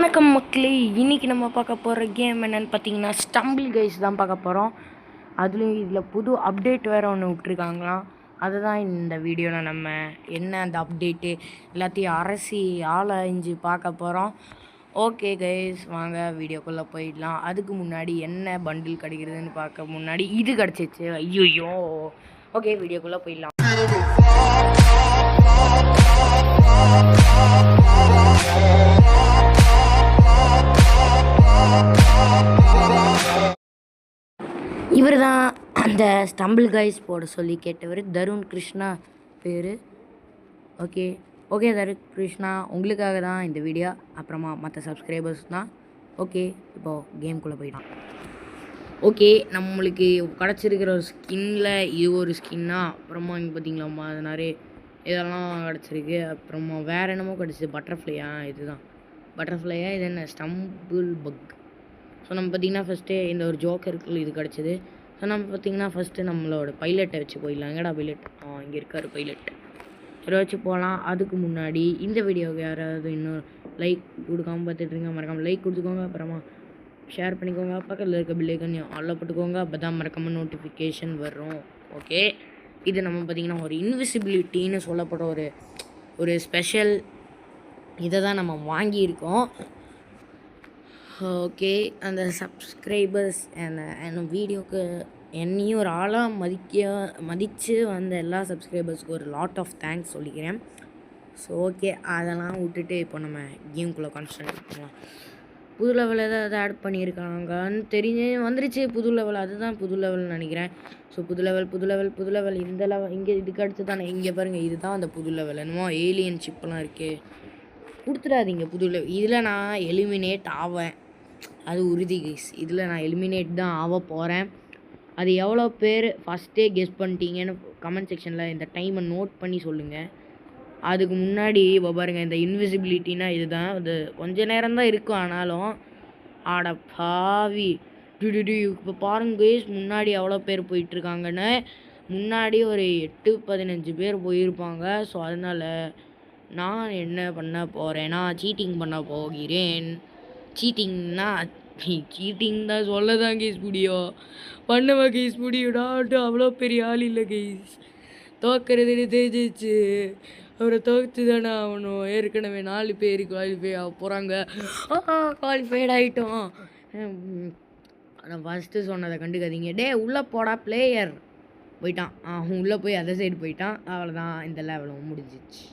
வணக்கம் மக்களே, இன்றைக்கி நம்ம பார்க்க போகிற கேம் என்னென்னு பார்த்தீங்கன்னா ஸ்டம்பிள் கைஸ் தான் பார்க்க போகிறோம். அதுலேயும் இதில் புது அப்டேட் வேறு ஒன்று விட்ருக்காங்களாம். அதை தான் இந்த வீடியோவில் நம்ம என்ன அந்த அப்டேட்டு எல்லாத்தையும் அரசி ஆராய்ஞ்சு பார்க்க போகிறோம். ஓகே கைஸ், வாங்க வீடியோக்குள்ளே போயிடலாம். அதுக்கு முன்னாடி என்ன பண்டில் கிடைக்கிறதுன்னு பார்க்க முன்னாடி இது கிடச்சிச்சு. ஐயோ, ஓகே வீடியோக்குள்ளே போயிடலாம். இவர் தான் அந்த ஸ்டம்பிள் கைஸ் போட சொல்லி கேட்டவர், தருண் கிருஷ்ணா பேர். ஓகே தருண் கிருஷ்ணா, உங்களுக்காக தான் இந்த வீடியோ. அப்புறமா மற்ற சப்ஸ்கிரைபர்ஸ் தான். ஓகே, இப்போது கேம்குள்ளே போயிடலாம். ஓகே, நம்மளுக்கு கிடச்சிருக்கிற ஒரு ஸ்கின்னில் இது ஒரு ஸ்கின்னா. அப்புறமா இங்கே பார்த்தீங்களாம்மா அது நிறைய இதெல்லாம் கிடச்சிருக்கு. அப்புறமா வேறு என்னமோ கிடச்சிது, பட்டர்ஃப்ளையா. இதுதான் பட்டர்ஃப்ளையா, இது என்ன ஸ்டம்பிள் பக். ஸோ நம்ம பார்த்திங்கன்னா ஃபஸ்ட்டு இந்த ஒரு ஜோக்கருக்கு இது கிடச்சிது. ஸோ நம்ம பார்த்திங்கன்னா ஃபஸ்ட்டு நம்மளோட பைலட்டை வச்சு போயிடலாம். எங்கடா பைலட்? இங்கே இருக்கார் பைலட். இதை வச்சு போகலாம். அதுக்கு முன்னாடி இந்த வீடியோவுக்கு யாராவது இன்னும் லைக் கொடுக்காமல் பார்த்துட்ருங்க, மறக்காமல் லைக் கொடுத்துக்கோங்க. அப்புறமா ஷேர் பண்ணிக்கோங்க. பக்கத்தில் இருக்க பில்லைக்கன் ஆல்ல போட்டுக்கோங்க. அப்போ தான் மறக்காமல் நோட்டிஃபிகேஷன் வரும். ஓகே, இது நம்ம பார்த்திங்கன்னா ஒரு இன்விசிபிலிட்டின்னு சொல்லப்பட்ட ஒரு ஸ்பெஷல் இதை தான் நம்ம வாங்கியிருக்கோம். ஓகே, அந்த சப்ஸ்கிரைபர்ஸ் அந்த வீடியோவுக்கு என்னையும் ஒரு ஆளாக மதித்து வந்த எல்லா சப்ஸ்கிரைபர்ஸ்க்கு ஒரு லாட் ஆஃப் தேங்க்ஸ் சொல்லிக்கிறேன். ஸோ ஓகே, அதெல்லாம் விட்டுட்டு இப்போ நம்ம கேம்குள்ளே கான்சன்ட்ரேட் பண்ணலாம். புது லெவல் ஏதாவது ஆட் பண்ணியிருக்காங்கன்னு தெரிஞ்சு வந்துருச்சு. புது லெவல், அதுதான் புது லெவல்னு நினைக்கிறேன். ஸோ புது லெவல் இந்த லெவல் இங்கே இதுக்கு அடுத்து தானே. இங்கே பாருங்கள், இதுதான் அந்த புது லெவல். என்னமோ ஏலியன் ஷிப்லாம் இருக்குது. கொடுத்துடாதீங்க புது லெவல். இதில் நான் எலிமினேட் ஆவேன், அது உறுதி கைஸ். இதில் நான் எலிமினேட் தான் ஆக போகிறேன். அது எவ்வளோ பேர் ஃபஸ்ட்டே கெஸ் பண்ணிட்டீங்கன்னு கமெண்ட் செக்ஷனில் இந்த டைமை நோட் பண்ணி சொல்லுங்கள். அதுக்கு முன்னாடி இப்போ பாருங்கள், இந்த இன்விசிபிலிட்டினா இதுதான். அது கொஞ்ச நேரம் தான் இருக்கும், ஆனாலும் ஆட பாவி இப்போ பாருங்க கைஸ், முன்னாடி எவ்வளோ பேர் போயிட்டுருக்காங்கன்னு. முன்னாடி ஒரு 8-15 பேர் போயிருப்பாங்க. ஸோ அதனால் நான் என்ன பண்ண போகிறேன்னா சீட்டிங் பண்ண போகிறேன். சீட்டிங் தான் சொல்ல தான் கேஸ் முடியும், பண்ணவா கேஸ் முடியும்டாட்டு. அவ்வளோ பெரிய ஆள் இல்லை கேஸ். தோக்கிறதுன்னு தெரிஞ்சிச்சு, அவரை தோற்று தானே ஆகணும். ஏற்கனவே 4 பேர் குவாலிஃபை ஆக போகிறாங்க. குவாலிஃபைட் ஆகிட்டோம். நான் ஃபஸ்ட்டு சொன்னதை கண்டுக்காதீங்க. உள்ளே போடா பிளேயர் போயிட்டான். அவன் உள்ளே போய் அதர் சைடு போயிட்டான். அவ்வளோதான், இந்த லெவலும் முடிஞ்சிச்சு.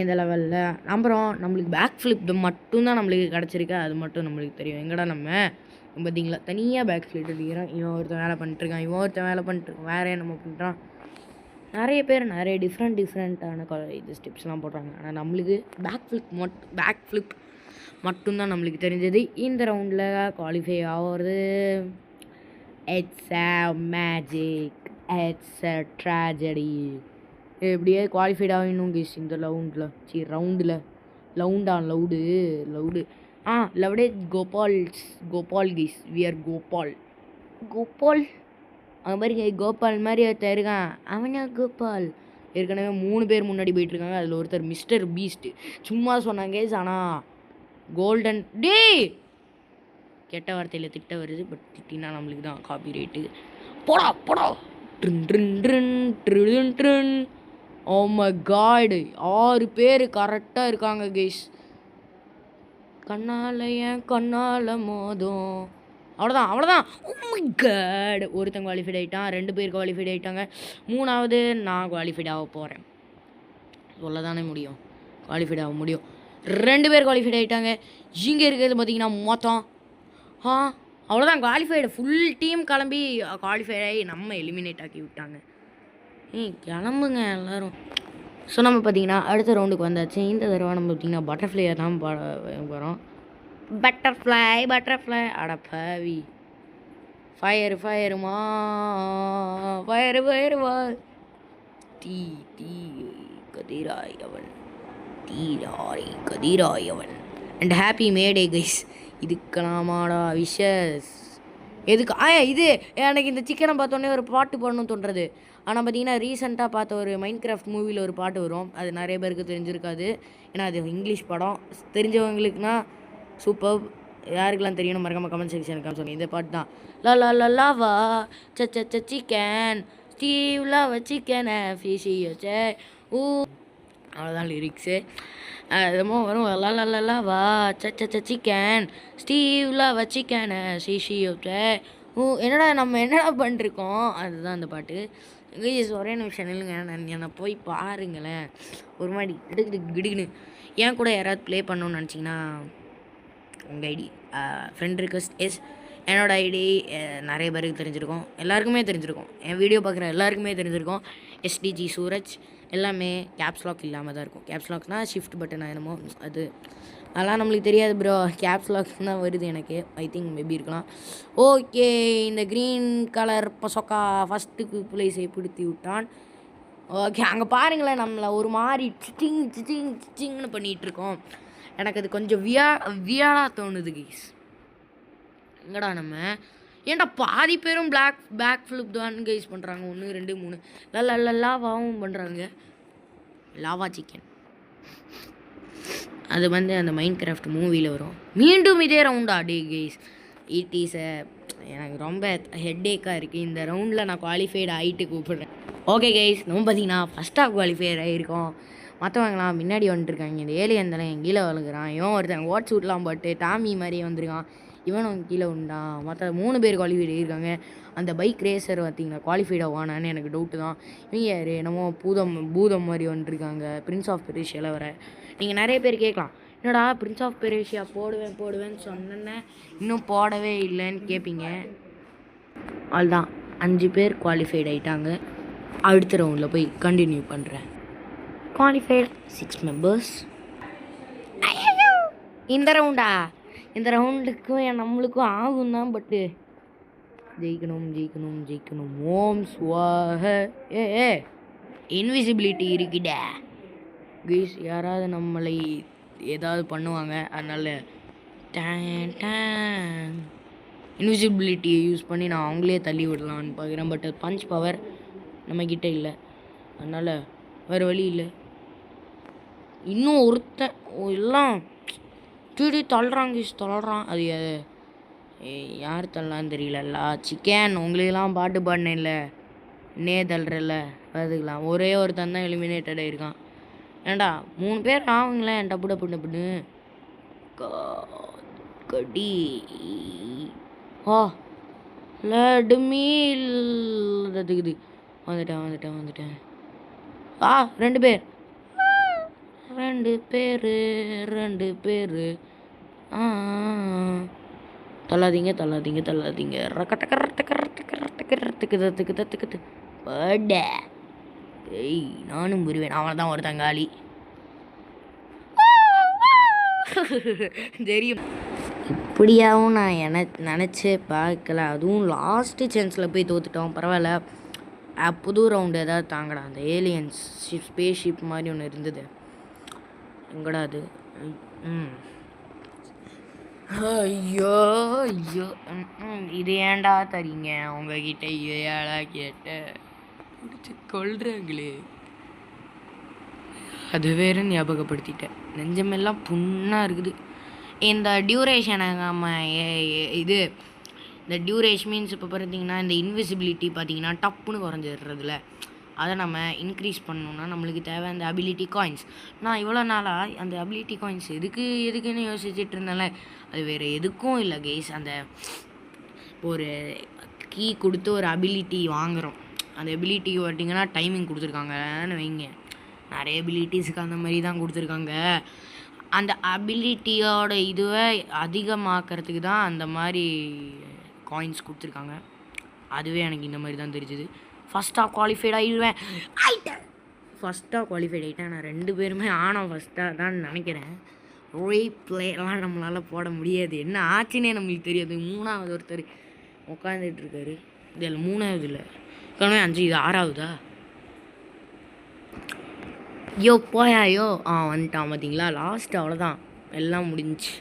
இந்த லெவலில் அப்புறம் நம்மளுக்கு பேக் ஃப்ளிப் மட்டும்தான் நம்மளுக்கு கிடச்சிருக்கு. அது மட்டும் நம்மளுக்கு தெரியும். எங்கடா நம்ம பார்த்தீங்களா தனியாக பேக் ஃப்ளிப் அடிக்கிறோம். இவன் ஒருத்தன் வேலை பண்ணிட்டுருக்கான். வேறு நம்ம பண்ணுறான். நிறைய பேர் நிறைய டிஃப்ரெண்ட்டான இது ஸ்டெப்ஸ்லாம் போடுறாங்க. ஆனால் நம்மளுக்கு பேக் ஃப்ளிப் மட்டும்தான் நம்மளுக்கு தெரிஞ்சது. இந்த ரவுண்டில் குவாலிஃபை ஆகிறது it's a magic, it's a tragedy. எப்படியே குவாலிஃபைட் ஆகணும் கைஸ் இந்த ரவுண்டில். லவுடு லவுடே Gopal guys. We are Gopal. அது மாதிரி கோபால் மாதிரி ஒருத்தர் இருக்கான், அவனா கோபால். ஏற்கனவே 3 பேர் முன்னாடி போயிட்டுருக்காங்க. அதில் ஒருத்தர் மிஸ்டர் பீஸ்ட். சும்மா சொன்னாங்க கைஸ், ஆனால் கோல்டன் கெட்ட வார்த்தையில் திட்ட வருது. பட் திட்டினா நம்மளுக்கு தான் காப்பி ரைட்டு. போடா ட்ரின். ஓ மை காட், 6 பேர் கரெக்டாக இருக்காங்க கைஸ். கண்ணால் மோதும். அவ்வளோதான். ஓ மை காட், ஒருத்தன் குவாலிஃபைட் ஆகிட்டான். 2 பேர் குவாலிஃபைட் ஆகிட்டாங்க. 3வது நான் குவாலிஃபைட் ஆக போகிறேன். சொல்ல தானே முடியும், குவாலிஃபைட் ஆக முடியும். 2 பேர் குவாலிஃபைட் ஆகிட்டாங்க. இங்கே இருக்கிறது பார்த்தீங்கன்னா மொத்தம் அவ்வளோதான் குவாலிஃபைடு. ஃபுல் டீம் கிளம்பி குவாலிஃபைட் ஆகி நம்ம எலிமினேட் ஆக்கி விட்டாங்க. கிளம்புங்க எல்லோரும். ஸோ நம்ம பார்த்திங்கன்னா அடுத்த ரவுண்டுக்கு வந்தாச்சு. இந்த தடவை நம்ம பார்த்திங்கன்னா பட்டர்ஃப்ளையை தான் போகிறோம். பட்டர்ஃப்ளை அட பாவி. ஃபயருமா ஃபயருவா. தீ கதிராயவன் அண்ட் ஹாப்பி மேடே கைஸ். இதுக்கலாமாடா விஷஸ். எதுக்கு இது எனக்கு இந்த சிக்கனை பார்த்தோன்னே ஒரு பாட்டு பாடணும்னு தோன்றது. ஆனால் பார்த்தீங்கன்னா ரீசெண்டாக பார்த்த ஒரு மைன்கிராஃப்ட் மூவியில் ஒரு பாட்டு வரும். அது நிறைய பேருக்கு தெரிஞ்சிருக்காது, ஏன்னா அது இங்கிலீஷ் படம். தெரிஞ்சவங்களுக்குனா சூப்பர். யாருக்கெல்லாம் தெரியணும் மறக்காம கமெண்ட் செக்ஷனுக்கு சொல்லுங்கள். இந்த பாட்டு தான். லா லா லா லாவா சிக்கன் ஸ்டீவ் லவ் சிக்கனை ஃபிஷி வச்சே ஊ. அவ்வளோதான் லிரிக்ஸு. அதுமோ வரும் லா லா லா லாவா சிக்கன் ஸ்டீவ் லவ் சிக்கனை ஃபிஷி வச்சே ஊ. என்னடா பண்ணிருக்கோம், அதுதான் அந்த பாட்டு. ஒரே நிமிஷம் இல்லைங்க, என்னை போய் பாருங்களேன். ஒரு மாதிரி கிடுக்குன்னு ஏன் கூட யாராவது ப்ளே பண்ணணும்னு நினச்சிங்கன்னா உங்கள் ஐடி ஃப்ரெண்ட் ரிக்வெஸ்ட் என்னோடய ஐடி நிறைய பேருக்கு தெரிஞ்சிருக்கும், எல்லாருக்குமே தெரிஞ்சிருக்கும். என் வீடியோ பார்க்குற எல்லாருக்குமே தெரிஞ்சிருக்கும். SDG சூரஜ். எல்லாமே கேப்ஸ் லாக் இல்லாமல் தான் இருக்கும். கேப்ஸ் லாக்னால் ஷிஃப்ட் பட்டன் என்னமோ அது, அதெல்லாம் நம்மளுக்கு தெரியாது ப்ரோ. கேப்ஸ் லாக் தான் வருது எனக்கு. ஐ திங்க் மேபி இருக்கலாம். ஓகே, இந்த க்ரீன் கலர் பசொக்கா ஃபஸ்ட்டுக்கு பிளேஸை பிடித்தி விட்டான். ஓகே, அங்கே பாருங்களேன், நம்மளை ஒரு மாதிரி சிச்சிங்னு பண்ணிகிட்ருக்கோம். எனக்கு அது கொஞ்சம் வியாடாக தோணுது கைஸ். எங்கடா நம்ம ஏன்டா பாதி பேரும் பேக் ஃப்ளிப் தான் கைஸ் பண்ணுறாங்க. 1 2 3 லாவாவும் பண்ணுறாங்க. லாவா சிக்கன் அது வந்து அந்த மைண்ட் கிராஃப்ட் மூவியில் வரும். மீண்டும் இதே ரவுண்டா டே கைஸ். இட் இஸ் எனக்கு ரொம்ப ஹெட்டேக்காக இருக்குது. இந்த ரவுண்டில் நான் குவாலிஃபைடு ஆகிட்டு கூப்பிட்றேன். ஓகே கைஸ், நம்ம பார்த்தீங்கன்னா ஃபஸ்ட்டாக குவாலிஃபையர் ஆகிருக்கோம். மற்றவங்களாம் முன்னாடி வந்துட்டுருக்காங்க. இந்த ஏலியன் தானே என் கீழே வளர்க்குறான். இவன் ஒருத்தன் வாட் சூட்லாம் போட்டு டாமி மாதிரியே வந்திருக்கான். இவனும் கீழே உண்டான். மற்ற 3 பேர் குவாலிஃபைடு இருக்காங்க. அந்த பைக் ரேசர் பார்த்திங்கன்னா குவாலிஃபைட் ஆவானான்னு எனக்கு டவுட்டு தான். இவங்க யார் என்னமோ பூதம் மாதிரி வந்துருக்காங்க. பிரின்ஸ் ஆஃப் பெரிஷியாவில் வர. நீங்கள் நிறைய பேர் கேட்கலாம், என்னடா பிரின்ஸ் ஆஃப் பெரிஷியா போடுவேன்னு சொன்னேன்னே இன்னும் போடவே இல்லைன்னு கேட்பீங்க. அதுதான் 5 பேர் குவாலிஃபைட் ஆகிட்டாங்க. அடுத்த ரவுண்டில் போய் கண்டினியூ பண்ணுறேன். Qualified 6 members. இந்த ரவுண்டுக்கும் நம்மளுக்கும் ஆகும் தான். பட்டு ஜெயிக்கணும். ஓம்ஸ் வாஹ இன்விசிபிலிட்டி இருக்குடா கைஸ். யாராவது நம்மளை ஏதாவது பண்ணுவாங்க, அதனால் இன்விசிபிலிட்டியை யூஸ் பண்ணி நான் அவங்களே தள்ளி விடலான்னு பார்க்குறேன். பட் பஞ்ச் பவர் நம்மக்கிட்ட இல்லை, அதனால் வேறு வழி இல்லை. இன்னும் ஒருத்தன் எல்லாம் தள்ளுறான். அது யார் தள்ளலான்னு தெரியல. சிக்கன் உங்களுக்கெல்லாம் பாட்டு பாடினேன் இல்லை, தள்ளுறல பார்த்துக்கலாம். ஒரே ஒருத்தன் தான் எலிமினேட்டட் ஆகிருக்கான். ஏன்டா 3 பேர் ஆகுங்களேன். டப்புன்னு கடி லட்டு மீல் இருக்குது. வந்துட்டேன். 2 பேர் தள்ளாதீங்க. நானும் புரிவேன். அவன் தான் ஒரு தங்காளி தெரியும். இப்படியாகவும் நான் நினச்சே பார்க்கல. அதுவும் லாஸ்ட்டு சான்ஸில் போய் தோத்துட்டோம். பரவாயில்ல, புது ரவுண்டு ஏதாவது தாங்கடா. அந்த ஏலியன்ஸ் ஸ்பேஸ் ஷிப் மாதிரி ஒன்று இருந்தது. எங்கடா அது? ஐயோ இது ஏன்டா தரீங்க உங்ககிட்ட? இதையாடா கேட்ட பிடிச்சி கொள்றாங்களே. அது வேறு ஞாபகப்படுத்திட்டேன். நெஞ்சமெல்லாம் புண்ணாக இருக்குது. இந்த டியூரேஷனை இந்த டியூரேஷன் மீன்ஸ் இப்போ பார்த்தீங்கன்னா இந்த இன்விசிபிலிட்டி பார்த்தீங்கன்னா டப்புன்னு குறைஞ்சிடுறதுல, அதை நம்ம இன்க்ரீஸ் பண்ணணுன்னா நம்மளுக்கு தேவை அந்த அபிலிட்டி காயின்ஸ். நான் இவ்வளோ நாளாக அந்த அபிலிட்டி காயின்ஸ் எதுக்குன்னு யோசிச்சுட்டு இருந்தேன்ல, அது வேறு எதுக்கும் இல்லை கைஸ். அந்த ஒரு கீ கொடுத்து ஒரு அபிலிட்டி வாங்குகிறோம். அந்த அபிலிட்டிக்கு பார்த்தீங்கன்னா டைமிங் கொடுத்துருக்காங்கன்னு வைங்க. நிறைய அபிலிட்டிஸுக்கு அந்த மாதிரி தான் கொடுத்துருக்காங்க. அந்த அபிலிட்டியோட இதுவை அதிகமாக்கிறதுக்கு தான் அந்த மாதிரி காயின்ஸ் கொடுத்துருக்காங்க. அதுவே எனக்கு இந்த மாதிரி தான் தெரிஞ்சுது. ஃபஸ்ட்டாக குவாலிஃபைட் ஆகிடுவேன். நான் 2 பேருமே ஃபஸ்ட்டாக தான் நினைக்கிறேன். ரீப்ளேலாம் நம்மளால் போட முடியாது. என்ன ஆச்சுன்னே நம்மளுக்கு தெரியாது. 3வது ஒருத்தர் உட்காந்துட்ருக்காரு. இதில் 3வது இல்லை, 5 இது 6வதா? போயாயோ வந்துட்டான் பார்த்தீங்களா. லாஸ்ட் அவ்வளோதான், எல்லாம் முடிஞ்சிச்சு.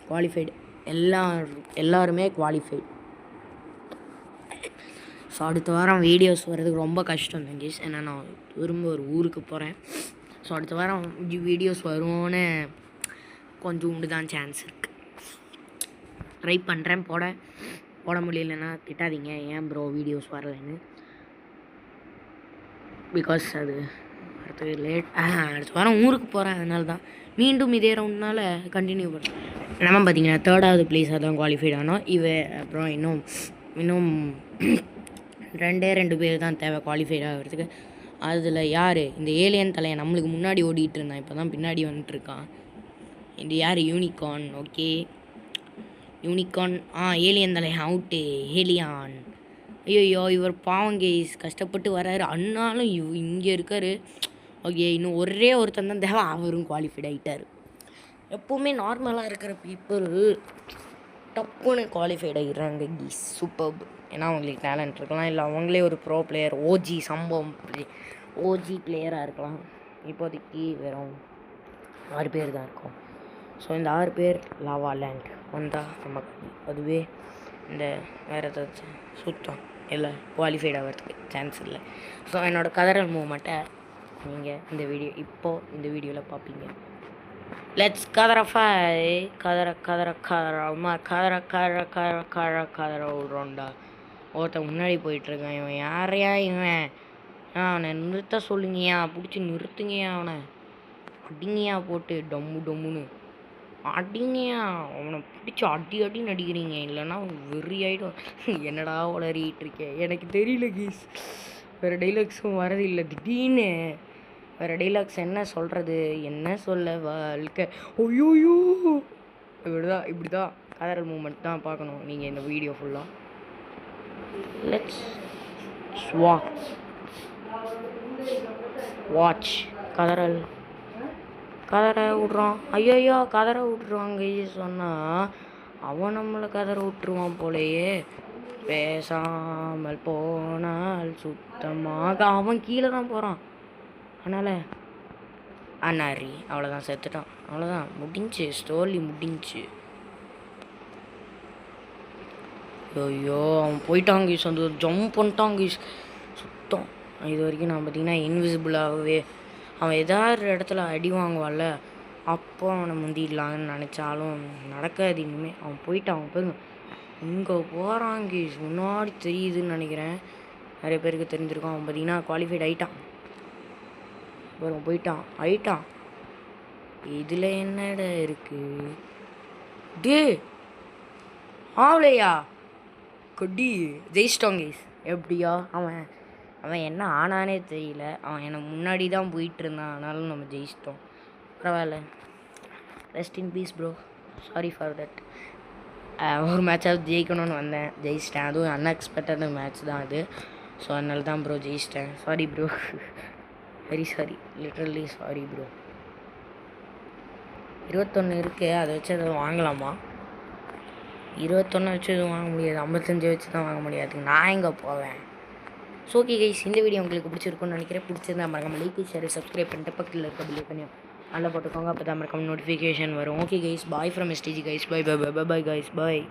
குவாலிஃபைடு எல்லாருமே குவாலிஃபைடு. ஸோ அடுத்த வாரம் வீடியோஸ் வர்றதுக்கு ரொம்ப கஷ்டம் தான் கேஸ். ஏன்னா நான் திரும்ப ஒரு ஊருக்கு போகிறேன். ஸோ அடுத்த வாரம் வீடியோஸ் வருவோன்னு கொஞ்சோண்டு தான் சான்ஸ் இருக்குது. ட்ரை பண்ணுறேன் போட முடியலன்னா திட்டாதீங்க, ஏன் ப்ரோ வீடியோஸ் வரலைன்னு. பிகாஸ் அது அடுத்த வாரம் ஊருக்கு போகிறேன், அதனால தான். மீண்டும் இதே ரவுண்ட்னால கண்டினியூ பண்ணுறேன். நம்ம பார்த்தீங்கன்னா 3rd பிளேஸாக தான் குவாலிஃபைட் ஆனோம். அப்புறம் இன்னும் 2 பேர் தான் தேவை குவாலிஃபைட் ஆகிறதுக்கு. அதில் யார் இந்த ஏலியன் தலையை நம்மளுக்கு முன்னாடி ஓடிட்டு இருந்தான், இப்போ தான் பின்னாடி வந்துட்டுருக்கான். இது யார்? யூனிகார்ன். Okay unicorn. ஏலியன் தலை அவுட்டு. ஏலியான். ஐயோ இவர் பாவங்கேஸ் கஷ்டப்பட்டு வர்றாரு, அண்ணாலும் இங்கே இருக்கார். ஓகே இன்னும் ஒரே ஒருத்தன் தான் தேவை, அவரும் குவாலிஃபைட் ஆகிட்டார். எப்போவுமே நார்மலாக இருக்கிற பீப்புள் டப்புன்னு குவாலிஃபைட் ஆகிடுறாங்க கீஸ். சூப்பர். ஏன்னா அவங்களுக்கு டேலண்ட் இருக்கலாம், இல்லை அவங்களே ஒரு ப்ரோ பிளேயர், ஓஜி பிளேயராக இருக்கலாம். இப்போதைக்கு வெறும் 6 பேர் தான் இருக்கும். ஸோ இந்த 6 பேர் லாவா லேண்ட் வந்தால் நமக்கு அதுவே இந்த வேறு ஏதாச்சும் சுத்தம் இல்லை குவாலிஃபைட் ஆகிறதுக்கு சான்ஸ் இல்லை. ஸோ என்னோடய கதறல் மூவ்மெண்ட்டை நீங்கள் இந்த வீடியோவில் பார்ப்பீங்க. லெட்ஸ் கதறஃபை கதற விட்றோண்டா. ஒருத்தன் முன்னாடி போயிட்டுருக்கான். இவன் யாரையா இவன்? அவனை நிறுத்த சொல்லுங்கயா, பிடிச்சி நிறுத்துங்கயா, அவனை அடிங்கயா, போட்டு டம்முன்னு அடிங்கயா, அவனை பிடிச்சி அடின்னு அடிக்கிறீங்க, இல்லைன்னா வெறி ஆகிடும். என்னடா உளறிட்டு இருக்கேன், எனக்கு தெரியல கீஸ். வேறு டைலாக்ஸும் வரதில்லை, திடீர்னு வேறு டைலாக்ஸ் என்ன சொல்கிறது, என்ன சொல்ல வாழ்க்கை. ஐயோயோ இப்படி தான் கதறல் மூமெண்ட் தான் பார்க்கணும் நீங்கள் இந்த வீடியோ ஃபுல்லாக. Let's watch. கதற விட்றான். ஐயோ கதற விட்ருவாங்க சொன்னால் அவன் நம்மளை கதற விட்டுருவான் போலையே. பேசாமல் போனால் சுத்தமாக அவன் கீழே தான் போகிறான். அதனால் அண்ணாரி அவ்வளோதான், செத்துட்டான். அவ்வளோதான், முடிஞ்சு, ஸ்டோரி முடிஞ்சு. ஐயோ அவன் போயிட்டாங்க ஈஸ், அந்த ஜம்ப் பண்ணிட்டாங்க ஈஸ் சுத்தம். இது வரைக்கும் நான் பார்த்தீங்கன்னா இன்விசிபிளாகவே அவன் ஏதாவது இடத்துல அடி வாங்குவான்ல, அப்போ அவனை முந்திடலான்னு நினச்சாலும் நடக்காது இனிமேல். அவன் போயிட்டான். அவன் பாருங்க இங்கே போகிறாங்க ஈஸ், முன்னாடி தெரியுதுன்னு நினைக்கிறேன், நிறைய பேருக்கு தெரிஞ்சிருக்கான். அவன் பார்த்தீங்கன்னா குவாலிஃபைட் ஆகிட்டான். அப்புறம் ஆயிட்டான். இதில் என்னடா இருக்குது? டே ஆவலையா கொடி ஜெயிச்சிட்டாங்க. எப்படியா அவன் என்ன ஆனானே தெரியல. அவன் எனக்கு முன்னாடி தான் போயிட்டு இருந்தான், ஆனாலும் நம்ம ஜெயிச்சிட்டோம். பரவாயில்ல, rest in peace bro. Sorry for that. ஒரு மேட்சாவது ஜெயிக்கணும்னு வந்தேன், ஜெயிச்சிட்டேன். அதுவும் அன்எக்ஸ்பெக்டட் மேட்ச் தான் அது. ஸோ அதனால தான் ப்ரோ ஜெயிச்சிட்டேன். Sorry bro, very sorry, literally sorry bro. 21 இருக்குது, அதை வச்சு எதுவும் வாங்கலாமா? 21 வச்சு எதுவும் வாங்க முடியாது, 55 வச்சு தான் வாங்க முடியாது. நான் எங்கே போவேன்? ஸோ ஓகே கைஸ், இந்த வீடியோ உங்களுக்கு பிடிச்சிருக்குன்னு நினைக்கிறேன். பிடிச்சிருந்தா மறக்காம லைக், ஷேர், சப்ஸ்கிரைப் பண்ணிட்டு பக்கத்தில் இருக்க பில் பண்ணி நல்லா போட்டுக்கோங்க, அப்போ தான் மறக்காம நோட்டிஃபிகேஷன் வரும். Okay guys, bye from SDG guys. Bye guys, bye.